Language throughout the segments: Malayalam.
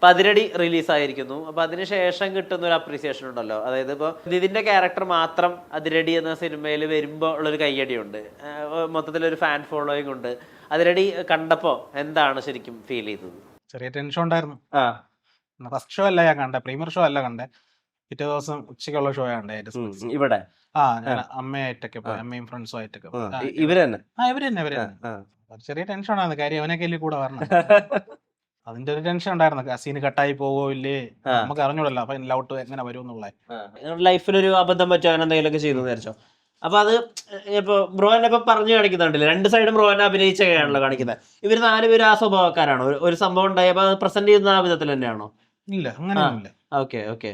പതിരടി റിലീസായിരിക്കുന്നു. അപ്പൊ അതിനുശേഷം കിട്ടുന്ന ഒരു അപ്രീസിയേഷൻ ഉണ്ടല്ലോ, അതായത് ഇപ്പൊ ഇതിന്റെ ക്യാരക്ടർ മാത്രം അതിരടി എന്ന സിനിമയിൽ വരുമ്പോൾ ഉള്ളൊരു കയ്യടിയുണ്ട്, മൊത്തത്തിലൊരു ഫാൻ ഫോളോയിങ് ഉണ്ട്. അതിരടി കണ്ടപ്പോ എന്താണ് ശരിക്കും ഫീൽ ചെയ്തത്? ചെറിയ ടെൻഷൻ ഉണ്ടായിരുന്നു. ഫസ്റ്റ് ഷോ അല്ല ഞാൻ കണ്ടേ, പ്രീമിയർ ഷോ അല്ല കണ്ടേ, പിറ്റേ ദിവസം ഉച്ചയ്ക്കുള്ള ഷോ ആണ് ഇവിടെ. ഞാൻ അമ്മയായിട്ടൊക്കെ പോയി, അമ്മയും ഫ്രണ്ട്സും ആയിട്ടൊക്കെ പോയി. ഇവര് തന്നെ ചെറിയ ടെൻഷൻ ഉണ്ടായിരുന്നു, കാര്യം അവനൊക്കെ അല്ലേ കൂടെ വരണം. അതിന്റെ ഒരു ടെൻഷൻ ഉണ്ടായിരുന്നു, സീന് കട്ടായി പോവോ ഇല്ലേ, നമുക്ക് അറിഞ്ഞൂടല്ലോ അപ്പൊ ലൗട്ട് എങ്ങനെ വരും എന്നുള്ള. ലൈഫിലൊരു അബദ്ധം പറ്റുമോ അങ്ങനെ എന്തെങ്കിലുമൊക്കെ ചെയ്തു വിചാരിച്ചോ? അപ്പൊ അത് ഇപ്പൊ ബ്രോനെ ഇപ്പൊ പറഞ്ഞു കാണിക്കുന്നുണ്ടല്ലേ, രണ്ട് സൈഡും ബ്രോനെ അഭിനയിച്ചൊക്കെയാണല്ലോ കാണിക്കുന്നത്. ഇവര് 4 പേരും ആ സ്വഭാവക്കാരാണോ? ഒരു സംഭവം ഉണ്ടായപ്പോ അത് പ്രസന്റ് ചെയ്യുന്ന ആ വിധത്തിൽ തന്നെയാണോ? ഇല്ല, അങ്ങനെയൊന്നുമില്ല. Okay okay.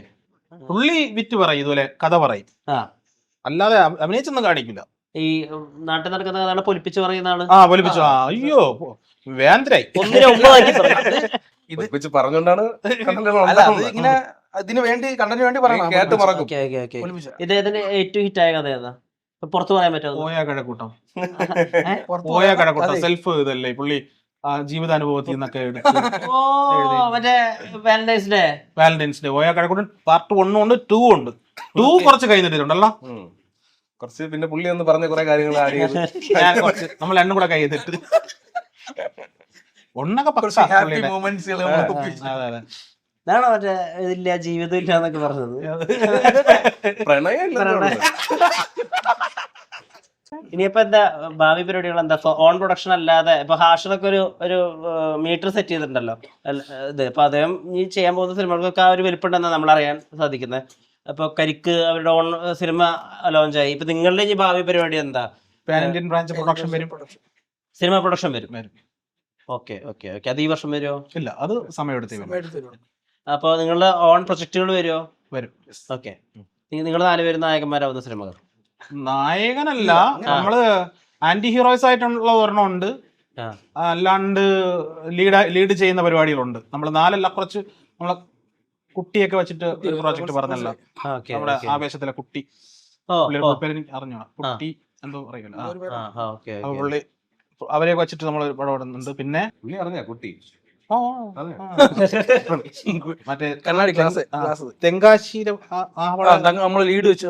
പുള്ളി വിറ്റ് പറയും, ഇതുപോലെ കഥ പറയും, അല്ലാതെ അഭിനയിച്ചൊന്നും കാണിക്കില്ല. ഈ നാട്ടിൽ നടക്കുന്ന കഥ പൊലിപ്പിച്ച് പറയുന്ന ആള്. പൊലിപ്പിച്ചു. അയ്യോ വേന്ദ്രായി പറഞ്ഞോണ്ടാണ് ഇങ്ങനെ ഇതിന് വേണ്ടി കണ്ടതിന് വേണ്ടി പറയണം. ഇദ്ദേഹത്തിന് ഏറ്റവും ഹിറ്റായ കഥ ഏതാ? പുറത്ത് പറയാൻ പറ്റുമോ? ഓയാക്കഴക്കൂട്ടം. സെൽഫ് ഇതല്ലേ പുള്ളി ജീവിതാനുഭവത്തിൽ നിന്നൊക്കെ മറ്റേ വാലന്റൈൻസ് ഡേ ഓയാക്കഴക്കൂട്ടം പാർട്ട് 1 ഉണ്ട്, 2 ഉണ്ട്. 2 കുറച്ച് കഴിഞ്ഞിട്ടുണ്ടല്ലോ, കുറച്ച്. പിന്നെ പുള്ളി ഒന്ന് പറഞ്ഞ കുറെ കാര്യങ്ങൾ നമ്മൾ രണ്ടും കൂടെ കഴിഞ്ഞിട്ട് ഒന്നൊക്കെ ഇതാണോ മറ്റേ ഇതില്ല ജീവിതം ഇല്ല എന്നൊക്കെ പറഞ്ഞത്? പ്രണയം. ഇനിയിപ്പോ എന്താ ഭാവി പരിപാടികൾ? എന്താ ഓൺ പ്രൊഡക്ഷൻ അല്ലാതെ ഇപ്പൊ ഹാഷറൊക്കെ ഒരു മീറ്റർ സെറ്റ് ചെയ്തിട്ടുണ്ടല്ലോ ഇത്, അപ്പൊ അദ്ദേഹം ഈ ചെയ്യാൻ പോകുന്ന സിനിമകൾക്കൊക്കെ ആ ഒരു വലിപ്പുണ്ടെന്നാണ് നമ്മൾ അറിയാൻ സാധിക്കുന്നത്. അപ്പൊ കരിക്ക് അവരുടെ ഓൺ സിനിമ ലോഞ്ചായി. ഇപ്പൊ നിങ്ങളുടെ ഈ ഭാവി പരിപാടി എന്താ? ഇന്ത്യൻ ബ്രാഞ്ച് പ്രൊഡക്ഷൻ വരും, സിനിമ പ്രൊഡക്ഷൻ വരും. Okay okay okay. അത് ഈ വർഷം വരുമോ? ഇല്ല, അത് സമയമെടുത്ത്. അപ്പൊ നിങ്ങളുടെ ഓൺ പ്രൊജക്ടുകൾ വരുമോ? വരും. ഓക്കെ. നിങ്ങൾ 4 പേരും നായകന്മാരാവുന്ന സിനിമകൾ? നായകനല്ല, നമ്മള് ആന്റി ഹീറോയിസ് ആയിട്ടുള്ള ഒരെണ്ണം ഉണ്ട്, അല്ലാണ്ട് ലീഡ് ചെയ്യുന്ന പരിപാടികളുണ്ട്. നമ്മൾ 4 കുറച്ച് നമ്മളെ കുട്ടിയൊക്കെ വെച്ചിട്ട് ഒരു പ്രോജക്ട് പറഞ്ഞല്ലോ, നമ്മുടെ ആവേശത്തിലെ കുട്ടി, അറിഞ്ഞോളാം, കുട്ടി എന്തോ പറയുമല്ലോ, പുള്ളി അവരെ വെച്ചിട്ട് നമ്മൾ പടം ഇടുന്നുണ്ട്. പിന്നെ കുട്ടി മറ്റേ കണ്ണാടി ക്ലാസ് തെങ്കാശിയിലെ നമ്മള് ലീഡ് വെച്ച്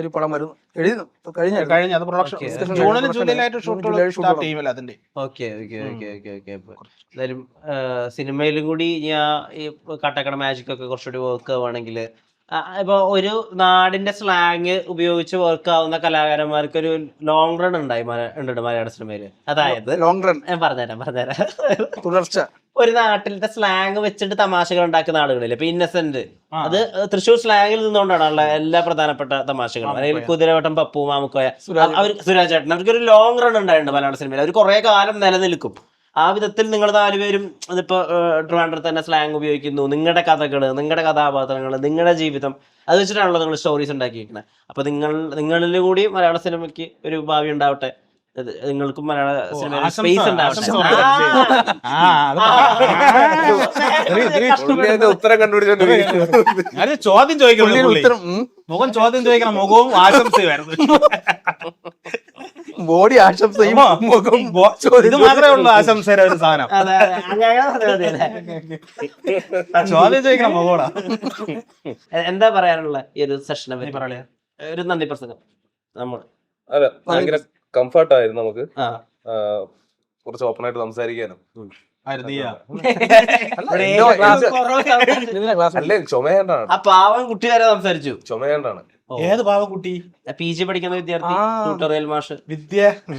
ഒരു പടം വരും കഴിഞ്ഞ അത് പ്രൊഡക്ഷൻ ജൂണിലും ജൂലൈയിലായിട്ട് ഷൂട്ട് ചെയ്യുമല്ലോ അതിന്റെ. Okay okay okay okay okay. എന്തായാലും സിനിമയിലും കൂടി ഞാൻ ഈ കട്ടക്കട മാജിക് ഒക്കെ കുറച്ചുകൂടി വർക്ക് ആവുകയാണെങ്കിൽ, ഇപ്പൊ ഒരു നാടിന്റെ സ്ലാങ് ഉപയോഗിച്ച് വർക്ക് ആവുന്ന കലാകാരന്മാർക്ക് ഒരു ലോങ് റൺ ഉണ്ട് മലയാള സിനിമയില്. അതായത് ലോങ് റൺ ഞാൻ പറഞ്ഞുതരാം തുടർച്ച. ഒരു നാട്ടിലത്തെ സ്ലാങ് വെച്ചിട്ട് തമാശകൾ ഉണ്ടാക്കുന്ന ആളുകളില്ല. ഇപ്പൊ ഇന്നസെന്റ്, അത് തൃശ്ശൂർ സ്ലാങ്ങിൽ നിന്നുകൊണ്ടാണ് എല്ലാ പ്രധാനപ്പെട്ട തമാശകളും. അല്ലെങ്കിൽ കുതിരവട്ടം, പപ്പു, മാമുക്കോയ, അവർ സുരാജ് ചേട്ടൻ, അവർക്കൊരു ലോങ് റൺ ഉണ്ടായിട്ടുണ്ട് മലയാള സിനിമയിൽ. അവർ കുറെ കാലം നിലനിൽക്കും. ആ വിധത്തിൽ നിങ്ങൾ 4 പേരും ഇതിപ്പോ ട്രിവാൻഡ്രത്ത് തന്നെ സ്ലാങ് ഉപയോഗിക്കുന്നു. നിങ്ങളുടെ കഥകള്, നിങ്ങളുടെ കഥാപാത്രങ്ങൾ, നിങ്ങളുടെ ജീവിതം, അത് വെച്ചിട്ടാണല്ലോ നിങ്ങൾ സ്റ്റോറീസ് ഉണ്ടാക്കിയിരിക്കുന്നത്. അപ്പൊ നിങ്ങളിൽ കൂടി മലയാള സിനിമയ്ക്ക് ഒരു ഭാവി ഉണ്ടാവട്ടെ, നിങ്ങൾക്കും മലയാള സിനിമയിൽ സ്പേസ് ഉണ്ടാവട്ടെ. ഉത്തരം കണ്ടുപിടിച്ചോണ്ട് ചോദ്യം ചോദിക്കണം, മുഖം ചോദ്യം ചോദിക്കണം, മുഖവും ആശംസയുമായിരുന്നു. ബോഡി ആശംസയും ഇത് മാത്രമേ ഉള്ളൂ ആശംസയുടെ ഒരു സാധനം. ചോദ്യം ചോദിക്കണം മുഖോടാ. എന്താ പറയാനുള്ള ഈ ഒരു സെഷനെ പറ്റി പറയാ? ഒരു നന്ദി പ്രസംഗം. നമ്മൾ ഭയങ്കര കംഫർട്ടായിരുന്നു നമുക്ക്, കുറച്ച് ഓപ്പൺ ആയിട്ട് സംസാരിക്കാനും. അല്ലേ ചുമയാണ്ടാണ്, ആ പാവം കുട്ടി വരെ സംസാരിച്ചു. ചുമയാണ്ടാണ്. ഏത് പാവക്കുട്ടി? PG പഠിക്കുന്ന വിദ്യാർത്ഥി, ട്യൂട്ടോറിയൽ മാഷ്.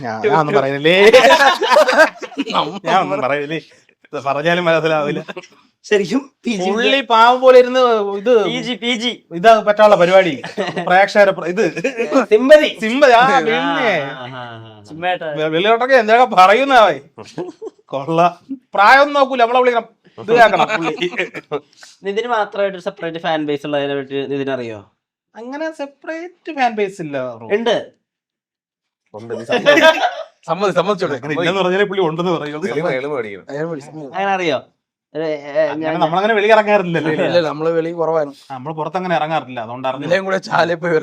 ഞാനൊന്നും പറയുന്നില്ലേ, ഞാനൊന്നും പറയുന്നില്ലേ, പറഞ്ഞാലും മനസ്സിലാവില്ല. ശരിക്കും പുള്ളി പാവം പോലെ ഇരുന്ന് ഇത് PG ഇതാ പറ്റാനുള്ള പരിപാടി, പ്രേക്ഷകരെ ഇത് വെളിയോട്ടൊക്കെ എന്തൊക്കെ പറയുന്നവേ കൊള്ള. പ്രായം നോക്കൂല, നമ്മളെ വിളിക്കണം, ഇത് കേൾക്കണം. നിതിന് മാത്രമായിട്ട് സെപ്പറേറ്റ് ഫാൻ ബേസ് ഉള്ളതിനെ പറ്റി നിതിനറിയോ? അങ്ങനെ സെപ്പറേറ്റ് ഫാൻ ബേസ് ഇല്ല. ഉണ്ട്, പറഞ്ഞാൽ പുള്ളി ഉണ്ടെന്ന് പറയുന്നത്. അങ്ങനെ അറിയോ? നമ്മളങ്ങനെ വെളി ഇറങ്ങാറില്ലല്ലോ, നമ്മള് വെളി കുറവാണ്, നമ്മൾ പുറത്തങ്ങനെ ഇറങ്ങാറില്ല. അതുകൊണ്ടാണ് കൂടെ ചാലയിൽ പോയി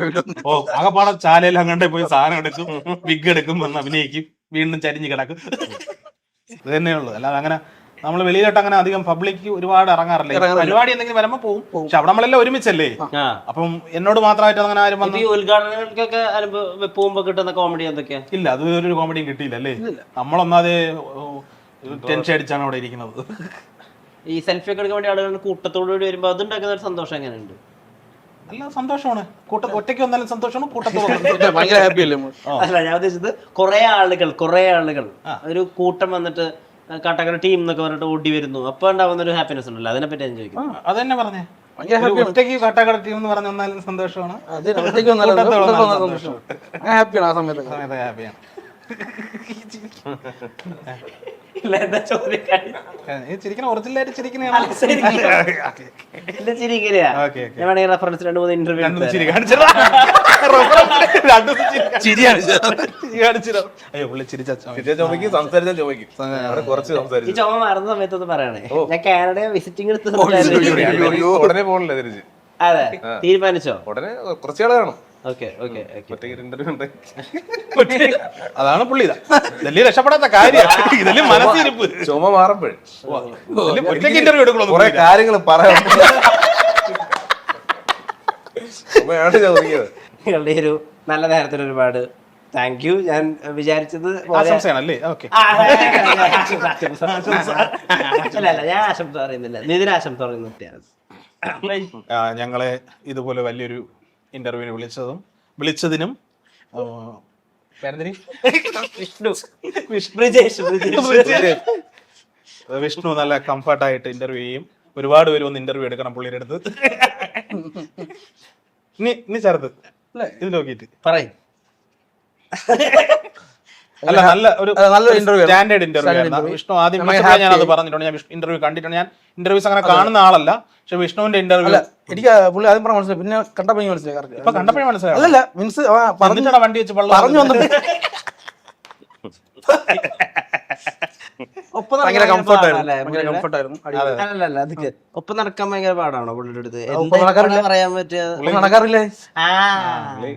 ആകെപ്പാടെ ചാലയിൽ അങ്ങോട്ടേ പോയി സാധനം എടുക്കും, വിഗ് എടുക്കും, വന്ന് അഭിനയിക്കും, വീണ്ടും ചരിഞ്ഞ് കിടക്കും. ഇത് തന്നെയുള്ളൂ. അല്ലാതെ അങ്ങനെ നമ്മൾ വെളിയിലോട്ട് അങ്ങനെ അധികം പബ്ലിക് ഒരുപാട് ഇറങ്ങാറില്ല. ഈ പരിപാടി എന്തെങ്കിലും വരുമ്പോ പോകും. പക്ഷെ അവിടെ നമ്മളെല്ലാം ഒരുമിച്ചല്ലേ, അപ്പം എന്നോട് മാത്രമായിട്ട് അങ്ങനെ ആരും വന്നു. ഈ ഉദ്ഘാടനങ്ങൾക്കൊക്കെ പോകുമ്പോ കിട്ടുന്ന കോമഡി എന്തൊക്കെയാ? ഇല്ല, അത് ഒരു കോമഡിയും കിട്ടിയില്ല അല്ലേ. നമ്മളൊന്നാതെ ടെൻഷൻ അടിച്ചാണ് അവിടെ ഇരിക്കുന്നത്. ഈ സെൽഫി ഒക്കെ എടുക്കാൻ വേണ്ടി ആളുകൾ കൂട്ടത്തോടുകൂടി വരുമ്പോ അതുണ്ടാക്കുന്ന ഒരു സന്തോഷം എങ്ങനെയുണ്ട്? നല്ല സന്തോഷമാണ്. ഒറ്റയ്ക്ക് വന്നാലും സന്തോഷമാണ്, കൂട്ടത്തോടെ ഭയങ്കര ഹാപ്പി അല്ലേ? അല്ല, ഞാൻ ഉദ്ദേശിച്ചത് കുറെ ആളുകൾ ഒരു കൂട്ടം വന്നിട്ട് കാട്ടാക്കട ടീം എന്നൊക്കെ പറഞ്ഞിട്ട് ഓടി വരുന്നു, അപ്പൊ ഉണ്ടാവുന്ന ഒരു ഹാപ്പിനെസ് ഉണ്ടല്ലോ, അതിനെ പറ്റി ഞാൻ ചോദിക്കും. അത് തന്നെ പറഞ്ഞേ, ഭയങ്കര ഹാപ്പി. ഒറ്റയ്ക്ക് കാട്ടാക്കട ടീം എന്ന് പറഞ്ഞു വന്നാലും സന്തോഷമാണ്, ഹാപ്പിയാണ്. ആ സമയത്ത് ഹാപ്പിയാണ്. ചിരിക്കണ ഒറിജിനലായിട്ട് ചിരിക്കണ റെഫറൻസ് 2-3 ഇന്റർവ്യൂ അയ്യോ പുള്ളി ചിരിച്ച ചോദിക്കും, സംസാരിച്ചാൽ ചോദിക്കും, കുറച്ച് ഈ സംസാരിച്ചു. ചുമ മാറുന്ന സമയത്തൊന്ന് പറയണേ. ഞാൻ കാനഡ വിസിറ്റിംഗ് എടുത്ത് ഉടനെ പോകണില്ല തിരിച്ച്. അതെ, തീരുമാനിച്ചോ? ഉടനെ കുറച്ചുകളെ കാണും. Okay okay. ഇന്റർവ്യൂ ഉണ്ട്. അതാണ് പുള്ളി. ഇതല്ലേ രക്ഷപ്പെടാത്ത കാര്യം, ഇതല്ലേ മനസ്സിരിപ്പ്. ചുമ മാറുമ്പോഴേ ഇന്റർവ്യൂ എടുക്കണം, കുറെ കാര്യങ്ങൾ പറയാൻ ചുമയാണ് ചോദിക്കുന്നത്. നിങ്ങളുടെ ഒരു നല്ല നേരത്തിന് ഒരുപാട് താങ്ക് യു. ഞാൻ വിചാരിച്ചത് ആശംസയാണല്ലേ? ഓക്കെ. അല്ല, ഞാൻ ആശംസ പറയുന്നില്ല, നിതിന് ആശംസ പറയുന്ന ഞങ്ങളെ ഇതുപോലെ വലിയൊരു ഇന്റർവ്യൂവിന് വിളിച്ചതിനും വിഷ്ണു നല്ല കംഫർട്ടായിട്ട് ഇന്റർവ്യൂ ചെയ്യും. ഒരുപാട് പേര് വന്ന് ഇന്റർവ്യൂ എടുക്കണം പുള്ളിയുടെ അടുത്ത്. ഇനി ചേർത്ത് ഇത് നോക്കിയിട്ട് പറയും. അല്ല, നല്ല ഇന്റർവ്യൂ, സ്റ്റാൻഡേർഡ് ഇന്റർവ്യൂ ആയിരുന്നു. വിഷ്ണു ആദ്യം ഞാൻ അത് പറഞ്ഞിട്ടുണ്ട്, ഞാൻ ഇന്റർവ്യൂ കണ്ടിട്ടുണ്ട്. ഞാൻ ഇന്റർവ്യൂസ് അങ്ങനെ കാണുന്ന ആളല്ല, പക്ഷെ വിഷ്ണുവിന്റെ ഇന്റർവ്യൂ എനിക്ക് പുള്ളി ആദ്യം പറഞ്ഞ മനസ്സിലായി, പിന്നെ കണ്ടപ്പോ മനസ്സിലായി. ഇപ്പൊ കണ്ടപ്പോഴേ മനസ്സിലായി. അല്ലല്ല, മീൻസ് പറഞ്ഞിട്ടാണ് വണ്ടി വെച്ച് പറഞ്ഞു വന്നപ്പോ ഒപ്പം ഭയങ്കര കംഫർട്ടായിരുന്നു. അല്ലല്ല, അതൊക്കെ ഒപ്പം നടക്കാൻ ഭയങ്കര പാടാണോ പുള്ളിയുടെ അടുത്ത്? എന്താ പറയാൻ പറ്റിയ നടക്കാറില്ലേ?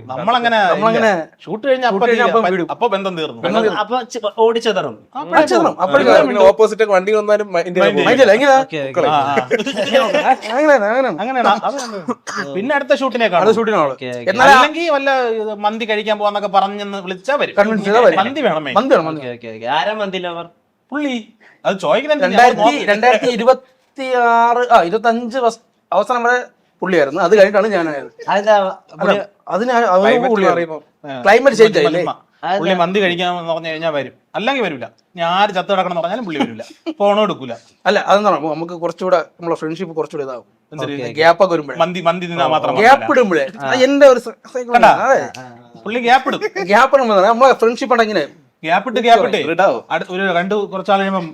നമ്മളങ്ങനെ ഷൂട്ട് കഴിഞ്ഞാൽ അപ്പൊ ബന്ധം തീർന്നു. അപ്പൊ ഓടിച്ചതറും. ഓപ്പോസിറ്റ് ഒക്കെ വണ്ടി വന്നാലും അങ്ങനെയാണ്. പിന്നെ അടുത്ത ഷൂട്ടിനെ കാണും. അല്ലെങ്കിൽ വല്ല മന്തി കഴിക്കാൻ പോവാന്നൊക്കെ പറഞ്ഞെന്ന് വിളിച്ചാ വരും. മന്തി വേണം. ആരാ മന്തി ലവർ? പുള്ളി അത് ചോദിക്കുന്നത് 2025 അവസാനം വരെ പുള്ളിയായിരുന്നു. അത് കഴിഞ്ഞിട്ടാണ് ഞാനായത്. ക്ലൈമറ്റ് ചേഞ്ച് ആയില്ലേ? പുള്ളി മന്തി കഴിക്കാന്ന് പറഞ്ഞു കഴിഞ്ഞാൽ വരും, അല്ലെങ്കിൽ വരില്ല. ഞാൻ ആര് ചത്ത് കിടക്കണം എന്ന് പറഞ്ഞാലും പുള്ളി വരില്ല, ഫോണോ എടുക്കൂല. അല്ല, അതെന്താണ് നമുക്ക് കുറച്ചുകൂടെ നമ്മളെ ഫ്രണ്ട്ഷിപ്പ് കുറച്ചുകൂടെ ഇതാവും. ഗ്യാപ്പ് ഒക്കെ വരുമ്പോഴേ മന്തി തിന്നാ മാത്രം ഗ്യാപ്പ് ഇടുമ്പോഴേ എന്റെ ഒരു പുള്ളി ഗ്യാപ്പ് ഇടും. ഗ്യാപ്പ് ഇടുമ്പോ നമ്മളെ ഫ്രണ്ട്ഷിപ്പ് ഉണ്ടെങ്കിലേ ഗ്യാപ്പിട്ട് ഒരു കുറച്ചാൾ കഴിയുമ്പം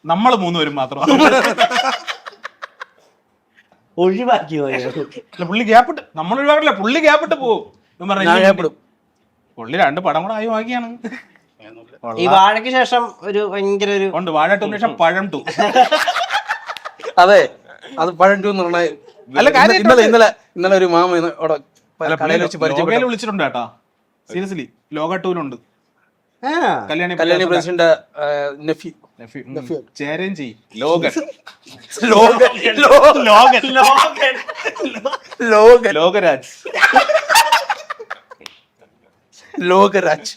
നമ്മള് 3 പേരും മാത്രം ഒഴിവാക്കി. പുള്ളി ഗ്യാപ്പിട്ട് നമ്മൾ ഒഴിവാക്കില്ല, പുള്ളി ഗ്യാപ്പിട്ട് പോകും. പുള്ളി 2 പടം കൂടെ ആയി വാങ്ങിയാണ്. ഈ വാഴയ്ക്ക് ശേഷം ഒരു ഭയങ്കര ഒരു ഉണ്ട്, വാഴ 2 ശേഷം പഴം 2. അതെ, അത് പഴം 2 എന്ന് പറഞ്ഞാൽ ഇന്നലെ ഒരു മാമ വിളിച്ചിട്ടുണ്ട് കേട്ടാ. സീരിയസ്ലി, ലോക 2-ലുണ്ട്. കല്യാണി പ്രസിഡന്റ് ചേരഞ്ചി ലോകരാജ്